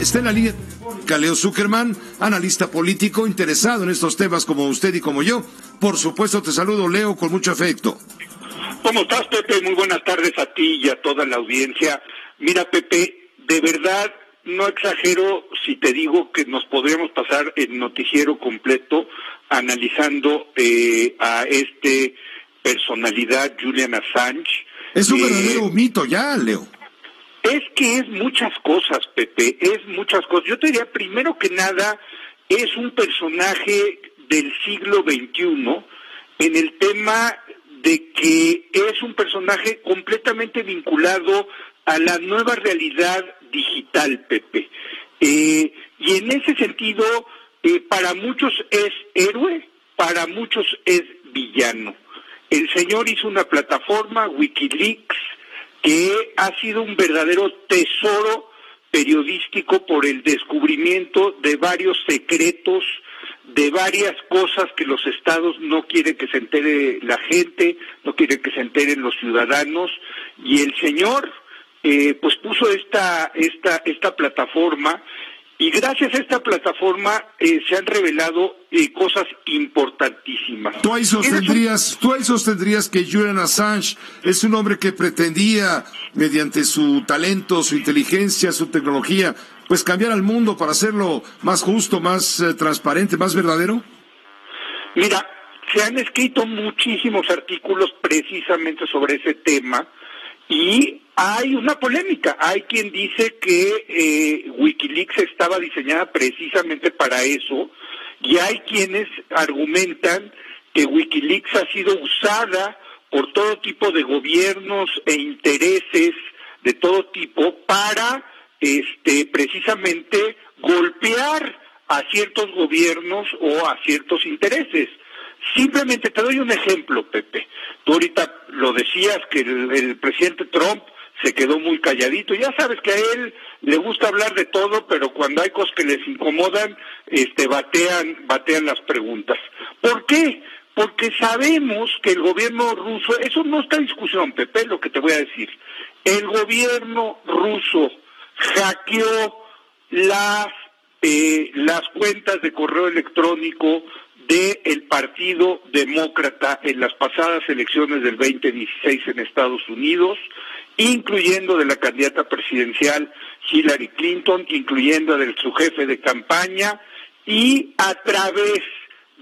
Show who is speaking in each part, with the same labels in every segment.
Speaker 1: Está en la línea telefónica Leo Zuckerman, analista político interesado en estos temas como usted y como yo. Por supuesto, te saludo, Leo, con mucho afecto.
Speaker 2: ¿Cómo estás, Pepe? Muy buenas tardes a ti y a toda la audiencia. Mira, Pepe, de verdad no exagero si te digo que nos podríamos pasar el noticiero completo analizando a personalidad, Julian Assange.
Speaker 1: Es un verdadero mito ya, Leo.
Speaker 2: Es que es muchas cosas, Pepe, es muchas cosas. Yo te diría, primero que nada, es un personaje del siglo XXI en el tema de que es un personaje completamente vinculado a la nueva realidad digital, Pepe. Y en ese sentido, para muchos es héroe, para muchos es villano. El señor hizo una plataforma, Wikileaks, que ha sido un verdadero tesoro periodístico por el descubrimiento de varios secretos, de varias cosas que los estados no quieren que se entere la gente, no quieren que se enteren los ciudadanos, y el señor pues puso esta plataforma, y gracias a esta plataforma se han revelado cosas importantísimas.
Speaker 1: ¿Tú ahí sostendrías que Julian Assange es un hombre que pretendía, mediante su talento, su inteligencia, su tecnología, pues cambiar al mundo para hacerlo más justo, más transparente, más verdadero?
Speaker 2: Mira, se han escrito muchísimos artículos precisamente sobre ese tema, y hay una polémica. Hay quien dice que Wikileaks estaba diseñada precisamente para eso, y hay quienes argumentan que Wikileaks ha sido usada por todo tipo de gobiernos e intereses de todo tipo para precisamente golpear a ciertos gobiernos o a ciertos intereses. Simplemente te doy un ejemplo, Pepe. Tú ahorita lo decías, que el presidente Trump se quedó muy calladito. Ya sabes que a él le gusta hablar de todo, pero cuando hay cosas que les incomodan, batean las preguntas. ¿Por qué? Porque sabemos que el gobierno ruso, eso no está en discusión, Pepe, lo que te voy a decir. El gobierno ruso hackeó las cuentas de correo electrónico del Partido Demócrata en las pasadas elecciones del 2016 en Estados Unidos, incluyendo de la candidata presidencial Hillary Clinton, incluyendo de su jefe de campaña, y a través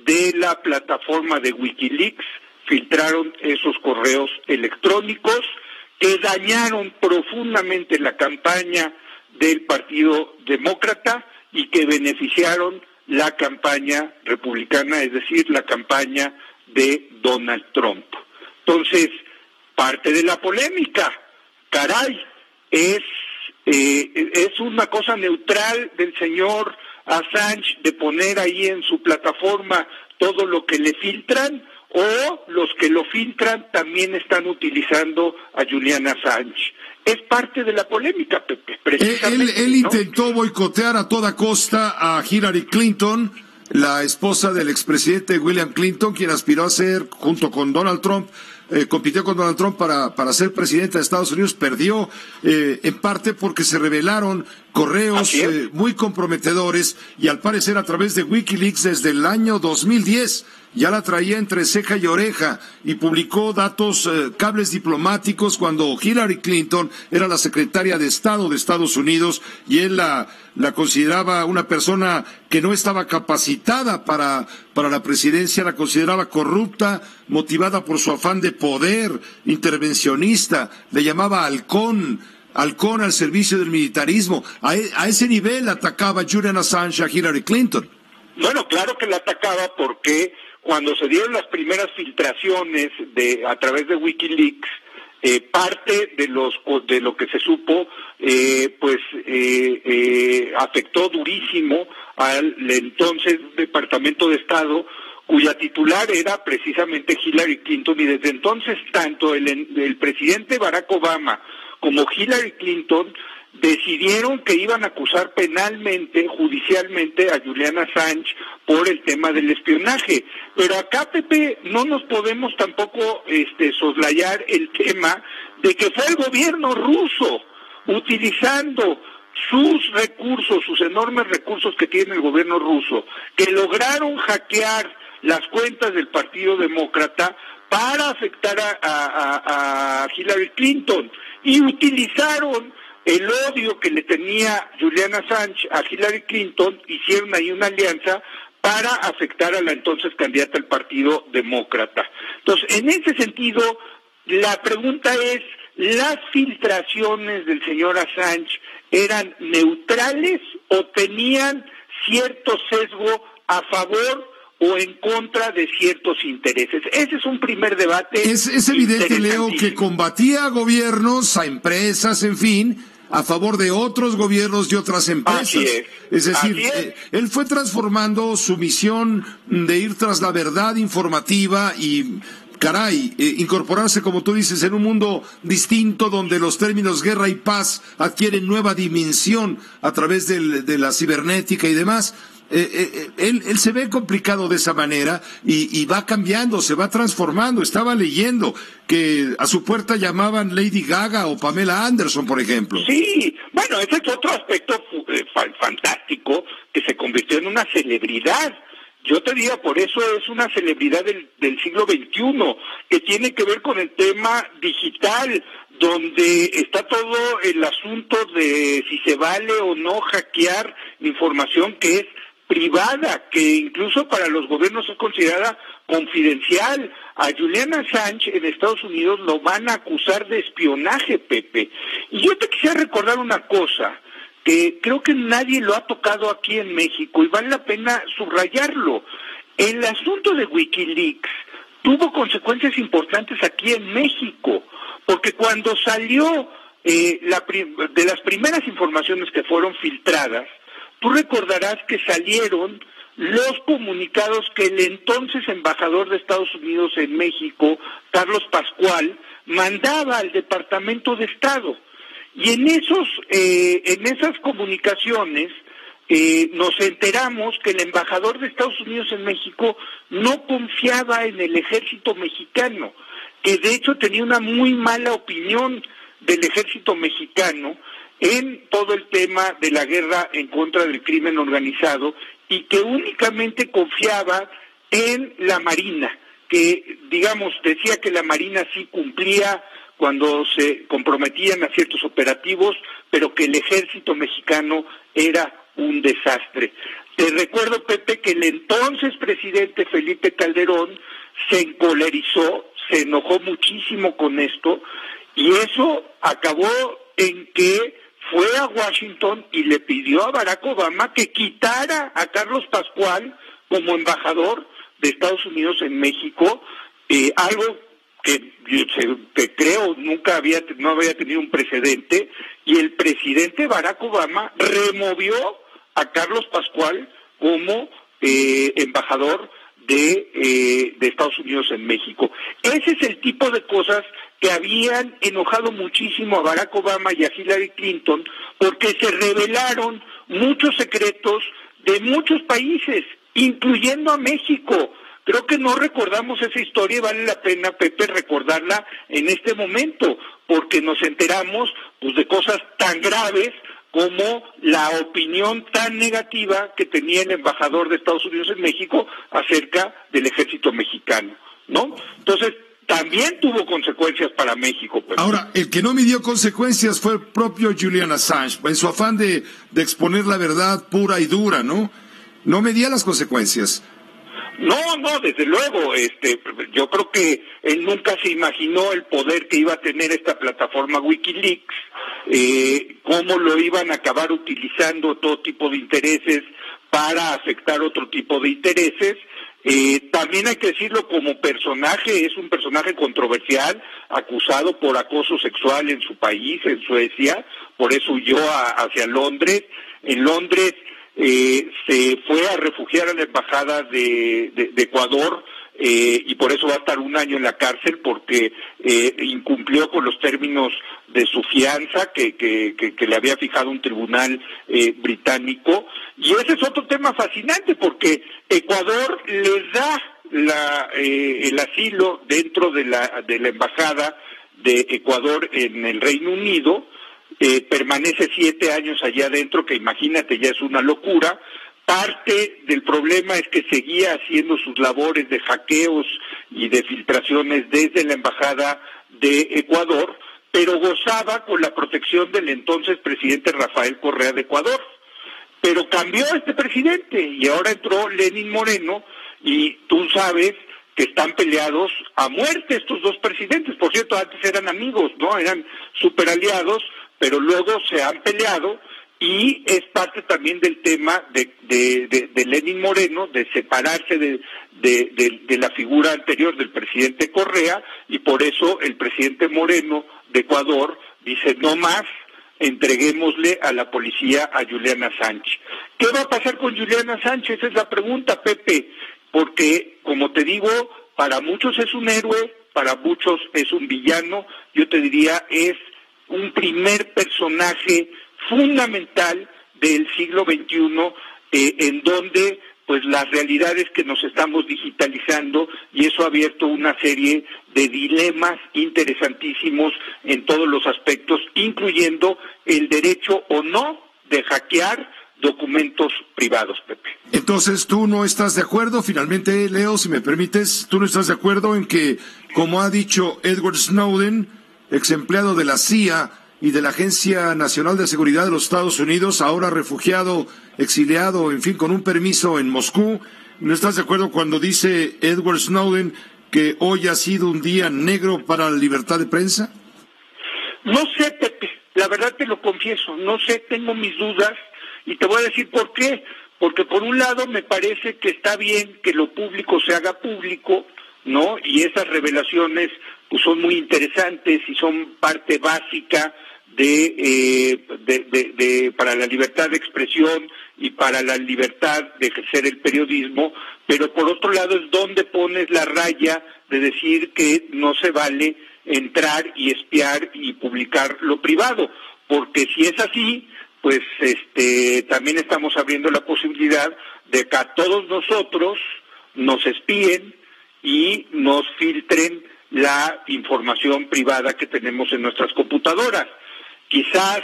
Speaker 2: de la plataforma de Wikileaks filtraron esos correos electrónicos que dañaron profundamente la campaña del Partido Demócrata y que beneficiaron la campaña republicana, es decir, la campaña de Donald Trump. Entonces, parte de la polémica, caray, es una cosa neutral del señor Assange de poner ahí en su plataforma todo lo que le filtran, o los que lo filtran también están utilizando a Julian Assange. Es parte de la polémica, Pepe.
Speaker 1: Él intentó boicotear a toda costa a Hillary Clinton, la esposa del expresidente William Clinton, quien aspiró a ser, junto con Donald Trump, compitió con Donald Trump para ser presidente de Estados Unidos. Perdió en parte porque se revelaron correos muy comprometedores, y al parecer a través de Wikileaks desde el año 2010 ya la traía entre ceja y oreja, y publicó datos, cables diplomáticos, cuando Hillary Clinton era la secretaria de Estado de Estados Unidos, y él la consideraba una persona que no estaba capacitada para la presidencia, la consideraba corrupta, motivada por su afán de poder, intervencionista, le llamaba halcón al servicio del militarismo. A ese nivel atacaba Julian Assange a Hillary Clinton.
Speaker 2: Bueno, claro que la atacaba, porque cuando se dieron las primeras filtraciones a través de Wikileaks, parte de lo que se supo, afectó durísimo al entonces Departamento de Estado, cuya titular era precisamente Hillary Clinton, y desde entonces tanto el presidente Barack Obama como Hillary Clinton decidieron que iban a acusar penalmente, judicialmente, a Julian Assange por el tema del espionaje. Pero acá, Pepe, no nos podemos tampoco soslayar el tema de que fue el gobierno ruso, utilizando sus recursos, sus enormes recursos que tiene el gobierno ruso, que lograron hackear las cuentas del Partido Demócrata para afectar a Hillary Clinton, y utilizaron el odio que le tenía Julian Assange a Hillary Clinton, hicieron ahí una alianza para afectar a la entonces candidata al Partido Demócrata. Entonces, en ese sentido, la pregunta es, ¿las filtraciones del señor Assange eran neutrales o tenían cierto sesgo a favor o en contra de ciertos intereses? Ese es un primer debate.
Speaker 1: Es evidente, Leo, que combatía a gobiernos, a empresas, en fin, a favor de otros gobiernos y otras empresas.
Speaker 2: Así es.
Speaker 1: Es decir,
Speaker 2: Así es.
Speaker 1: Él fue transformando su misión de ir tras la verdad informativa y, caray, incorporarse, como tú dices, en un mundo distinto donde los términos guerra y paz adquieren nueva dimensión a través de la cibernética y demás. Él se ve complicado de esa manera y va cambiando, se va transformando. Estaba leyendo que a su puerta llamaban Lady Gaga o Pamela Anderson, por ejemplo.
Speaker 2: Sí, bueno, ese es otro aspecto fantástico, que se convirtió en una celebridad. Yo te diría, por eso es una celebridad del siglo XXI, que tiene que ver con el tema digital, donde está todo el asunto de si se vale o no hackear información que es privada, que incluso para los gobiernos es considerada confidencial. A Julian Assange en Estados Unidos lo van a acusar de espionaje, Pepe. Y yo te quisiera recordar una cosa, que creo que nadie lo ha tocado aquí en México y vale la pena subrayarlo. El asunto de Wikileaks tuvo consecuencias importantes aquí en México, porque cuando salió de las primeras informaciones que fueron filtradas, tú recordarás que salieron los comunicados que el entonces embajador de Estados Unidos en México, Carlos Pascual, mandaba al Departamento de Estado. Y en esas comunicaciones nos enteramos que el embajador de Estados Unidos en México no confiaba en el ejército mexicano, que de hecho tenía una muy mala opinión del ejército mexicano en todo el tema de la guerra en contra del crimen organizado, y que únicamente confiaba en la Marina, que, digamos, decía que la Marina sí cumplía cuando se comprometían a ciertos operativos, pero que el ejército mexicano era un desastre. Te recuerdo, Pepe, que el entonces presidente Felipe Calderón se encolerizó, se enojó muchísimo con esto, y eso acabó en que fue a Washington y le pidió a Barack Obama que quitara a Carlos Pascual como embajador de Estados Unidos en México, algo que creo no había tenido un precedente, y el presidente Barack Obama removió a Carlos Pascual como embajador de Estados Unidos en México. Ese es el tipo de cosas que habían enojado muchísimo a Barack Obama y a Hillary Clinton, porque se revelaron muchos secretos de muchos países, incluyendo a México. Creo que no recordamos esa historia y vale la pena, Pepe, recordarla en este momento, porque nos enteramos pues de cosas tan graves como la opinión tan negativa que tenía el embajador de Estados Unidos en México acerca del ejército mexicano, ¿no? Entonces, también tuvo consecuencias para México. Pues.
Speaker 1: Ahora, el que no midió consecuencias fue el propio Julian Assange, en su afán de exponer la verdad pura y dura, ¿no? No medía las consecuencias.
Speaker 2: No, desde luego, yo creo que él nunca se imaginó el poder que iba a tener esta plataforma Wikileaks, cómo lo iban a acabar utilizando todo tipo de intereses para afectar otro tipo de intereses. También hay que decirlo, como personaje, es un personaje controversial, acusado por acoso sexual en su país, en Suecia, por eso huyó hacia Londres. En Londres se fue a refugiar a la embajada de Ecuador, y por eso va a estar 1 año en la cárcel, porque incumplió con los términos de su fianza que le había fijado un tribunal británico. Y ese es otro tema fascinante, porque Ecuador les da el asilo dentro de la embajada de Ecuador en el Reino Unido, permanece 7 años allá adentro, que imagínate, ya es una locura. Parte del problema es que seguía haciendo sus labores de hackeos y de filtraciones desde la Embajada de Ecuador, pero gozaba con la protección del entonces presidente Rafael Correa de Ecuador. Pero cambió este presidente y ahora entró Lenín Moreno y tú sabes que están peleados a muerte estos dos presidentes. Por cierto, antes eran amigos, ¿no? Eran super aliados, pero luego se han peleado y es parte también del tema de Lenín Moreno, de separarse de la figura anterior del presidente Correa, y por eso el presidente Moreno de Ecuador dice no más, entreguémosle a la policía a Julian Assange. ¿Qué va a pasar con Julian Assange? Esa es la pregunta, Pepe, porque, como te digo, para muchos es un héroe, para muchos es un villano, yo te diría es un primer personaje fundamental del siglo XXI, en donde pues las realidades que nos estamos digitalizando, y eso ha abierto una serie de dilemas interesantísimos en todos los aspectos, incluyendo el derecho o no de hackear documentos privados, Pepe.
Speaker 1: Entonces, ¿tú no estás de acuerdo? Finalmente, Leo, si me permites, ¿tú no estás de acuerdo en que, como ha dicho Edward Snowden, ex empleado de la CIA y de la Agencia Nacional de Seguridad de los Estados Unidos, ahora refugiado, exiliado, en fin, con un permiso en Moscú, ¿no estás de acuerdo cuando dice Edward Snowden que hoy ha sido un día negro para la libertad de prensa?
Speaker 2: No sé, Pepe, la verdad te lo confieso, no sé, tengo mis dudas, y te voy a decir por qué. Porque por un lado me parece que está bien que lo público se haga público, ¿no? Y esas revelaciones pues son muy interesantes y son parte básica para la libertad de expresión y para la libertad de ejercer el periodismo, pero por otro lado es donde pones la raya de decir que no se vale entrar y espiar y publicar lo privado, porque si es así, pues también estamos abriendo la posibilidad de que a todos nosotros nos espíen y nos filtren la información privada que tenemos en nuestras computadoras. Quizás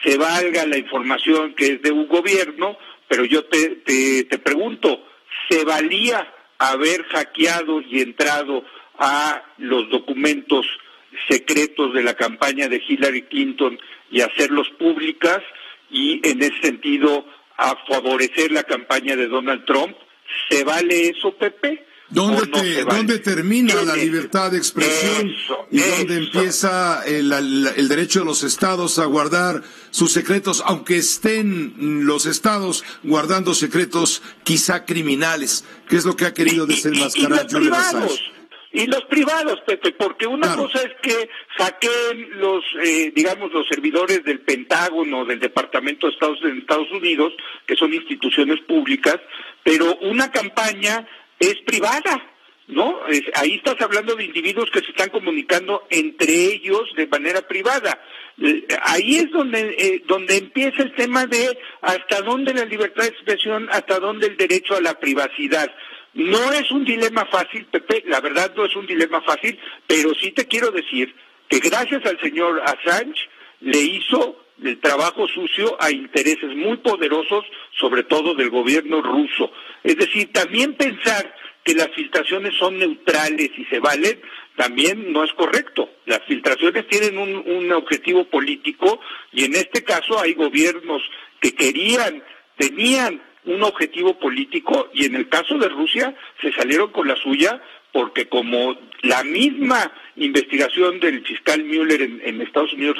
Speaker 2: se valga la información que es de un gobierno, pero yo te pregunto, ¿se valía haber hackeado y entrado a los documentos secretos de la campaña de Hillary Clinton y hacerlos públicas y en ese sentido a favorecer la campaña de Donald Trump? ¿Se vale eso, Pepe?
Speaker 1: ¿Dónde termina la libertad de expresión y dónde empieza el derecho de los estados a guardar sus secretos, aunque estén los estados guardando secretos quizá criminales? ¿Qué es lo que ha querido desenmascarar Julian Assange?
Speaker 2: Y los privados, Pepe, porque una cosa es que hackeen los servidores del Pentágono, del Departamento de Estado en Estados Unidos, que son instituciones públicas, pero una campaña es privada, ¿no? Ahí estás hablando de individuos que se están comunicando entre ellos de manera privada. Ahí es donde empieza el tema de hasta dónde la libertad de expresión, hasta dónde el derecho a la privacidad. No es un dilema fácil, Pepe, la verdad no es un dilema fácil, pero sí te quiero decir que gracias al señor Assange le hizo el trabajo sucio a intereses muy poderosos, sobre todo del gobierno ruso. Es decir, también pensar que las filtraciones son neutrales y se valen, también no es correcto. Las filtraciones tienen un objetivo político y en este caso hay gobiernos que tenían un objetivo político y en el caso de Rusia se salieron con la suya porque como la misma investigación del fiscal Mueller en Estados Unidos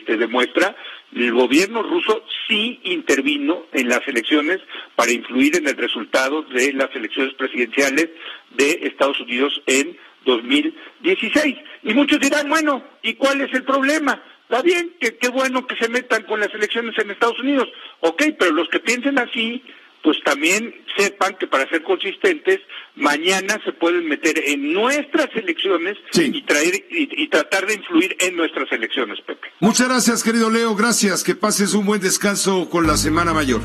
Speaker 2: demuestra, el gobierno ruso sí intervino en las elecciones para influir en el resultado de las elecciones presidenciales de Estados Unidos en 2016. Y muchos dirán, bueno, ¿y cuál es el problema? Está bien, qué bueno que se metan con las elecciones en Estados Unidos, ok, pero los que piensen así, pues también sepan que para ser consistentes, mañana se pueden meter en nuestras elecciones y tratar de influir en nuestras elecciones, Pepe.
Speaker 1: Muchas gracias, querido Leo, gracias, que pases un buen descanso con la Semana Mayor.